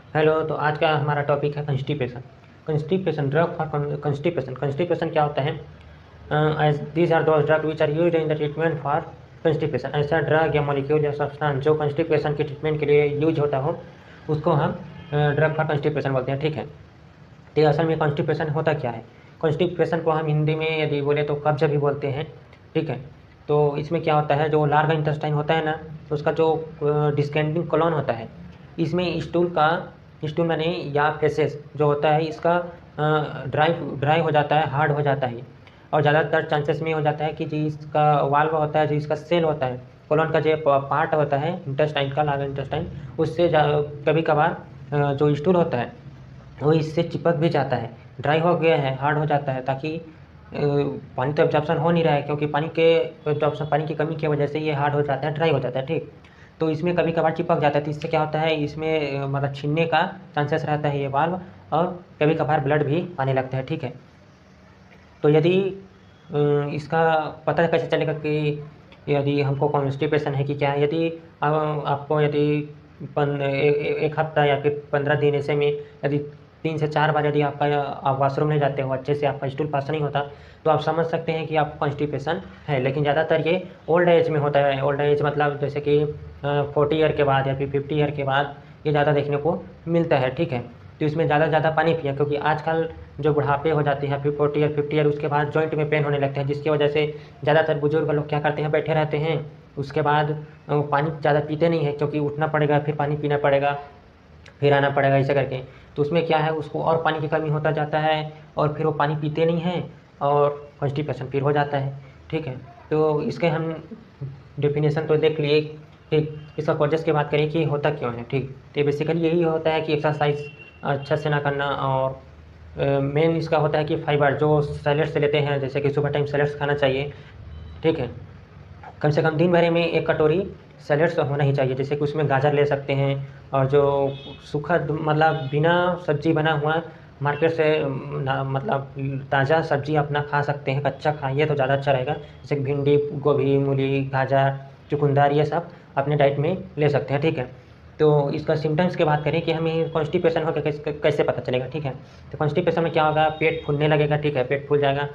Hello. तो आज का हमारा टॉपिक है constipation. Constipation, drug for constipation. Constipation क्या होता है? As these are those drug which are used in the treatment for constipation. ऐसा ड्रग या मॉलिक्यूल या सब्सटेंस जो कंस्टिपेशन के ट्रीटमेंट के लिए यूज होता हो उसको हम ड्रग फॉर कंस्टिपेशन बोलते हैं। ठीक है। तो असल में कॉन्स्टिपेशन होता क्या है? कॉन्स्टिपेशन को हम हिंदी में यदि बोले तो कब्ज भी बोलते हैं। ठीक है। तो इसमें क्या होता है, जो लार्वा इंटेस्टाइन होता है ना, तो उसका जो डिस्केंडिंग कॉलोन होता है, इसमें स्टूल मैंने या फेसेस जो होता है इसका ड्राई ड्राई हो जाता है, हार्ड हो जाता है। और ज़्यादातर चांसेस में हो जाता है कि जो इसका वाल्व होता है, जो इसका सेल होता है, कोलोन का जो पार्ट होता है इंटेस्टाइन का, लार्वा इंटेस्टाइन, उससे कभी कभार जो स्टूल होता है वो इससे चिपक भी जाता है, ड्राई हो गया है, हार्ड हो जाता है, ताकि पानी तो एब्जॉर्प्शन हो नहीं रहा है, क्योंकि पानी की कमी की वजह से ये हार्ड हो जाता है, ड्राई हो जाता है। ठीक। तो इसमें कभी कभार चिपक जाता है, तो इससे क्या होता है, इसमें मतलब छीनने का चांसेस रहता है ये वाल्व, और कभी कभार ब्लड भी आने लगता है। ठीक है। तो यदि इसका पता कैसे चलेगा कि यदि हमको कॉन्स्टिपेशन है कि क्या है? यदि आपको यदि एक हफ्ता या फिर 15 दिन ऐसे में यदि 3 से 4 बार यदि आप वॉशरूम नहीं जाते हो, अच्छे से आपका स्टूल पास नहीं होता, तो आप समझ सकते हैं कि आपको कॉन्स्टिपेशन है। लेकिन ज़्यादातर ये ओल्ड एज में होता है। ओल्ड एज मतलब जैसे कि 40 ईयर के बाद या फिर 50 ईयर के बाद ये ज़्यादा देखने को मिलता है। ठीक है। तो इसमें ज़्यादा से ज़्यादा पानी पिए, क्योंकि आजकल जो बुढ़ापे हो जाते हैं, फिर 40 ईयर 50 ईयर, उसके बाद जॉइंट में पेन होने लगते हैं, जिसकी वजह से ज़्यादातर बुजुर्ग लोग क्या करते हैं, बैठे रहते हैं। उसके बाद पानी ज़्यादा पीते नहीं है, क्योंकि उठना पड़ेगा, फिर पानी पीना पड़ेगा, फिर आना पड़ेगा, ऐसे करके। तो उसमें क्या है, उसको और पानी की कमी होता जाता है, और फिर वो पानी पीते नहीं हैं, और कॉन्स्टिपेशन फिर हो जाता है। ठीक है। तो इसके हम डेफिनेशन तो देख लिए। ठीक। इसका कॉजेज़ की बात करें कि होता क्यों है। ठीक। तो बेसिकली यही होता है कि एक्सरसाइज अच्छा से ना करना, और मेन इसका होता है कि फाइबर जो सैलेड से लेते हैं, जैसे कि सुबह टाइम सैलेड्स खाना चाहिए। ठीक है। कम से कम दिन भर में 1 कटोरी सैलेड्स तो होना ही चाहिए, जैसे कि उसमें गाजर ले सकते हैं, और जो सूखा मतलब बिना सब्जी बना हुआ मार्केट से मतलब ताज़ा सब्जी अपना खा सकते हैं, कच्चा खाइए तो ज़्यादा अच्छा रहेगा। जैसे कि भिंडी, गोभी, मूली, गाजर, चुकंदर, ये सब अपने डाइट में ले सकते हैं। ठीक है। तो इसका सिम्टम्स की बात करें कि हमें कॉन्स्टिपेशन हो कैसे पता चलेगा। ठीक है। तो कॉन्स्टिपेशन में क्या होगा, पेट फूलने लगेगा। ठीक है। पेट फूल जाएगा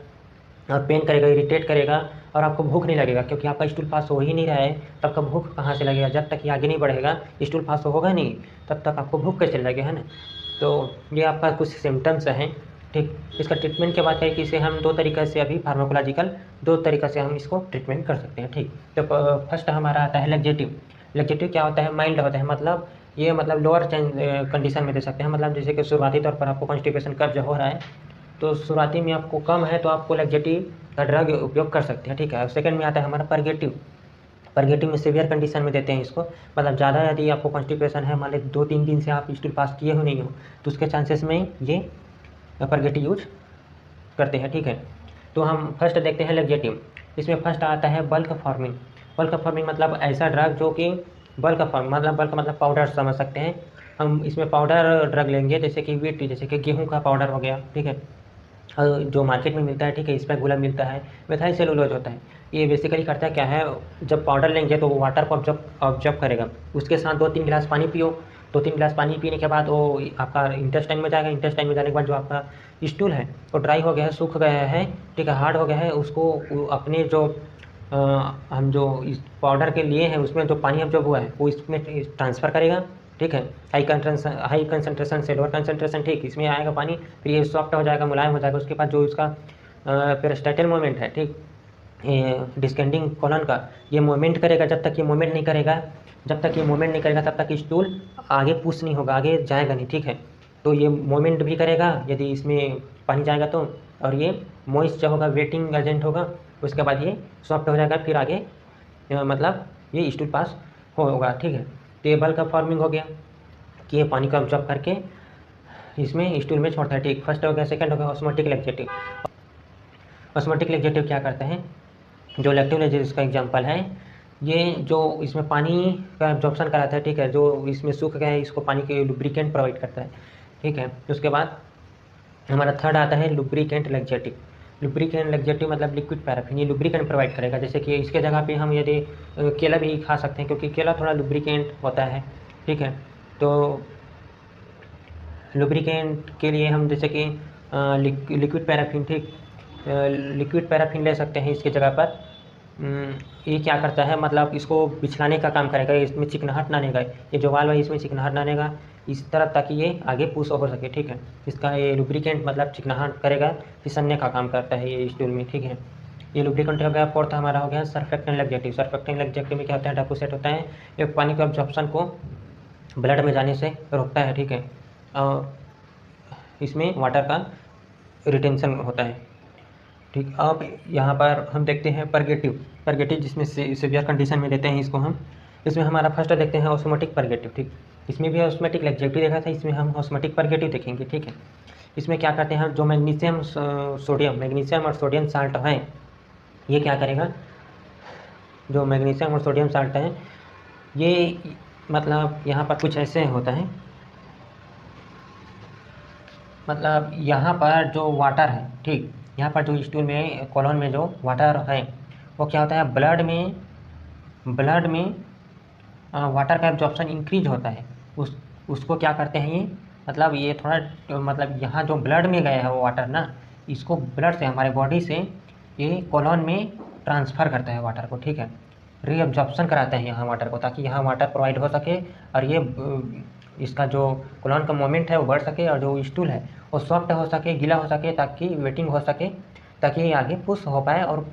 और पेन करेगा, इरिटेट करेगा, और आपको भूख नहीं लगेगा, क्योंकि आपका स्टूल पास हो ही नहीं रहा है, तब आपका भूख कहाँ से लगेगा? जब तक ये आगे नहीं बढ़ेगा, स्टूल पास होगा नहीं, तब तक आपको भूख कैसे लगेगा, है ना? तो ये आपका कुछ सिम्टम्स हैं। ठीक। इसका ट्रीटमेंट की बात करें कि इसे हम दो तरीक़े से, अभी फार्माकोलॉजिकल दो तरीक़े से हम इसको ट्रीटमेंट कर सकते हैं। ठीक। तो फर्स्ट हमारा आता है लैक्सेटिव। लैक्सेटिव क्या होता है? माइल्ड होता है, मतलब ये मतलब लोअर कंडीशन में दे सकते हैं। मतलब जैसे कि शुरुआती तौर पर आपको कॉन्स्टिपेशन कब्ज हो रहा है, तो शुरुआती में आपको कम है, तो आपको लैक्सेटिव का ड्रग उपयोग कर सकते हैं। ठीक है। सेकंड में आता है हमारा परगेटिव। परगेटिव में सीवियर कंडीशन में देते हैं इसको, मतलब ज़्यादा यदि आपको कॉन्स्टिपेशन है, मान लीजिए 2-3 दिन से आप स्टूल पास किए हो नहीं हो, तो उसके चांसेस में ये परगेटिव यूज करते हैं। ठीक है। तो हम फर्स्ट देखते हैं लैक्सेटिव। इसमें फर्स्ट आता है बल्क फॉर्मिंग। बल्क फॉर्मिंग मतलब ऐसा ड्रग जो कि बल्क मतलब पाउडर समझ सकते हैं। हम इसमें पाउडर ड्रग लेंगे, जैसे कि वीट, जैसे कि गेहूँ का पाउडर हो गया। ठीक है। जो मार्केट में मिलता है, ठीक है, स्पेगुलम मिलता है, मिथाइल सेलुलोज होता है। ये बेसिकली करता है क्या है, जब पाउडर लेंगे तो वो वाटर को ऑब्जर्व करेगा, उसके साथ 2-3 गिलास पानी पियो। 2-3 गिलास पानी पीने के बाद वो आपका इंटेस्टाइन में जाएगा। इंटेस्टाइन में जाने के बाद जो आपका स्टूल है वो ड्राई हो गया है, सूख गया है, ठीक है, हार्ड हो गया है, उसको अपने जो अ, हम जो इस पाउडर के लिए हैं उसमें जो पानी ऑब्जॉर्ब हुआ है वो इसमें ट्रांसफ़र करेगा। ठीक है। हाई कंसंट्रेशन से लोअर कंसंट्रेशन, ठीक, इसमें आएगा पानी, फिर ये सॉफ्ट हो जाएगा, मुलायम हो जाएगा। उसके बाद जो इसका पेरिस्टाइटल मूवमेंट है, ठीक, डिस्केंडिंग कॉलन का ये मूवमेंट करेगा। जब तक ये मूवमेंट नहीं करेगा तब तक स्टूल आगे पुश नहीं होगा, आगे जाएगा नहीं। ठीक है। तो ये मूवमेंट भी करेगा यदि इसमें पानी जाएगा तो, और ये मॉइस्ट जो होगा, वेटिंग एजेंट होगा, उसके बाद ये सॉफ्ट हो जाएगा, फिर आगे मतलब ये स्टूल पास होगा। ठीक है। तो ये बल्क फॉर्मिंग हो गया कि ये पानी को ऑब्जॉर्ब करके इसमें स्टूल में छोड़ता है। ठीक, फर्स्ट हो गया। सेकंड हो गया ऑस्मोटिक लैक्सेटिव। ऑस्मोटिक लैक्सेटिव क्या करते हैं, जो लैक्टिव लैक्सेटिव का एग्जांपल है, ये जो इसमें पानी का एब्जॉर्प्शन कराता है। ठीक है। जो इसमें सूख गया है, इसको पानी के लुब्रिकेंट प्रोवाइड करता है। ठीक है। उसके बाद हमारा थर्ड आता है लुब्रिकेंट लैक्सेटिव। लुब्रिकेंट लैक्सेटिव मतलब लिक्विड पैराफिन, ये लुब्रिकेंट प्रोवाइड करेगा। जैसे कि इसके जगह पे हम यदि केला भी खा सकते हैं, क्योंकि केला थोड़ा लुब्रिकेंट होता है। ठीक है। तो लुब्रिकेंट के लिए हम जैसे कि लिक्विड पैराफिन, ठीक, लिक्विड पैराफिन ले सकते हैं इसकी जगह पर। ये क्या करता है, मतलब इसको बिछलाने का काम करेगा, इसमें चिकनाहट ना आनेगा, ये जो वाल्व है इसमें चिकनाहट ना आनेगा इस तरफ, ताकि ये आगे पुश हो सके, ठीक है। इसका ये लुब्रिकेंट मतलब चिकनाहट करेगा, फिसलने का काम करता है ये स्टूल में, ठीक है। ये लुब्रिकेंट हो गया। फोर्थ हमारा हो गया सर्फेक्टेंट लग्जेक्टिव। सर्फेक्टेंट लग्जेक्टिव में क्या होता है, डेपोसिट होता है, एक पानी के अब्जॉर्प्शन को ब्लड में जाने से रोकता है, ठीक है। और इसमें वाटर का रिटेंशन होता है, ठीक। अब यहाँ पर हम देखते हैं परगेटिव। परगेटिव जिसमें सीवियर कंडीशन में लेते हैं इसको हम। इसमें हमारा फर्स्ट देखते हैं ऑस्मोटिक परगेटिव, ठीक। इसमें भी ऑस्मोटिक लग्जेक्टिव देखा था, इसमें हम ऑस्मोटिक परगेटिव देखेंगे, ठीक है। इसमें क्या करते हैं, जो मैग्नीशियम और सोडियम साल्ट है, ये क्या करेगा, जो मैग्नीशियम और सोडियम साल्ट है ये मतलब यहाँ पर कुछ ऐसे होता है, मतलब यहाँ पर जो वाटर है, ठीक, यहाँ पर जो स्टूल में कॉलोन में जो वाटर है वो क्या होता है, ब्लड में वाटर का एब्जॉर्प्शन इंक्रीज होता है, उसको क्या करते हैं ये, मतलब ये थोड़ा मतलब यहाँ जो ब्लड में गया है वो वाटर ना, इसको ब्लड से हमारे बॉडी से ये कॉलोन में ट्रांसफ़र करता है वाटर को, ठीक है। रीअब्जॉर्प्शन कराता है यहाँ वाटर को, ताकि यहाँ वाटर प्रोवाइड हो सके और ये इसका जो कॉलोन का मोमेंट है वो बढ़ सके और जो स्टूल है वो सॉफ्ट हो सके, गीला हो सके, ताकि वेटिंग हो सके, ताकि ये आगे पुश हो पाए और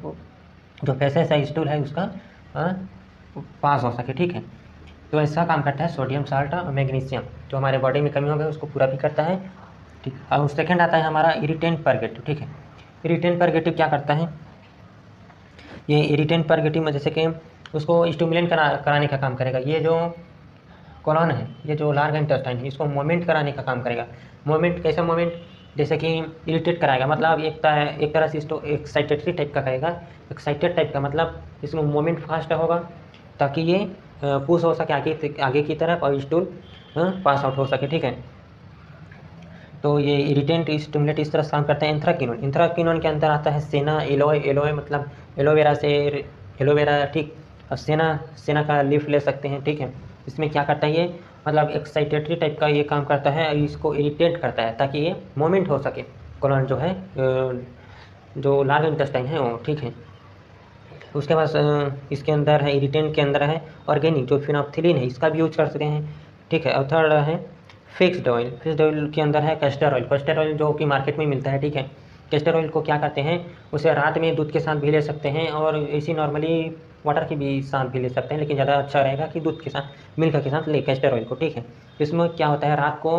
जो फेसेस है स्टूल है उसका पास हो सके, ठीक है। तो ऐसा काम करता है सोडियम साल्ट और मैग्नीशियम, जो हमारे बॉडी में कमी हो गई उसको पूरा भी करता है, ठीक। और सेकेंड आता है हमारा इरिटेंट परगेटिव, ठीक है। इरिटेंट परगेटिव क्या करता है, ये इरिटेंट परगेटिव में जैसे कि उसको स्टिमुलेट कराने का काम करेगा। ये जो कॉलोन है, ये जो लार्ज इंटेस्टाइन है, इसको मोमेंट कराने का काम करेगा। मोमेंट कैसा मोमेंट, जैसे कि इरिटेट कराएगा, मतलब एक तरह से इसको एक्साइटेटरी टाइप का करेगा। एक्साइटेड टाइप का मतलब इसमें मोमेंट फास्ट होगा, ताकि ये पुश हो सके आगे की तरफ और स्टूल पास आउट हो सके, ठीक है। तो ये इरिटेंट स्टिमुलेट इस तरह से काम करते हैं। एंथ्राक्विनोन के अंदर आता है सेना एलोए मतलब एलोवेरा, ठीक। और सेना का लीफ ले सकते हैं, ठीक है। इसमें क्या करता है ये, मतलब एक्साइटेटरी टाइप का ये काम करता है और इसको इरिटेट करता है, ताकि ये मोमेंट हो सके कॉलोन जो है, जो लार्ज इंटेस्टाइन है वो, ठीक है। उसके बाद इसके अंदर है, इरिटेंट के अंदर है ऑर्गेनिक, जो फिनोप्थिलीन है, इसका भी यूज कर सकते हैं, ठीक है। और थर्ड है फिक्स्ड ऑयल के अंदर है कैस्टर ऑयल जो कि मार्केट में मिलता है, ठीक है। कैस्टर ऑयल को क्या करते हैं, उसे रात में दूध के साथ भी ले सकते हैं और ऐसी नॉर्मली वाटर के भी साथ भी ले सकते हैं, लेकिन ज़्यादा अच्छा रहेगा कि दूध के साथ, मिल्क के साथ ले कैस्टर ऑयल को, ठीक है। इसमें क्या होता है, रात को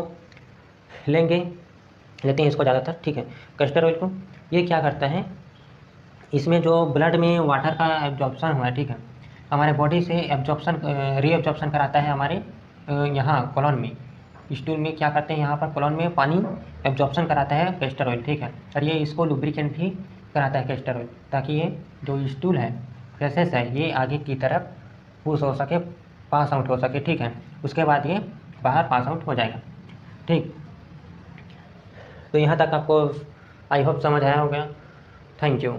लेते हैं इसको ज़्यादातर, ठीक है। कैस्टर ऑयल को ये क्या करता है, इसमें जो ब्लड में वाटर का एब्जॉर्प्शन हुआ है, ठीक है, हमारे बॉडी से रीअब्जॉर्प्शन कराता है हमारे यहाँ कॉलोन में, स्टूल में क्या करते हैं, यहाँ पर कॉलोन में पानी एब्जॉर्प्शन कराता है कैस्टर ऑयल, ठीक है। और ये इसको लुब्रिकेंट भी कराता है कैस्टर ऑयल, ताकि ये जो स्टूल है, फेसेस है, ये आगे की तरफ पुश हो सके, पास आउट हो सके, ठीक है। उसके बाद ये बाहर पास आउट हो जाएगा, ठीक। तो यहाँ तक आपको आई होप समझ आया होगा। Thank you.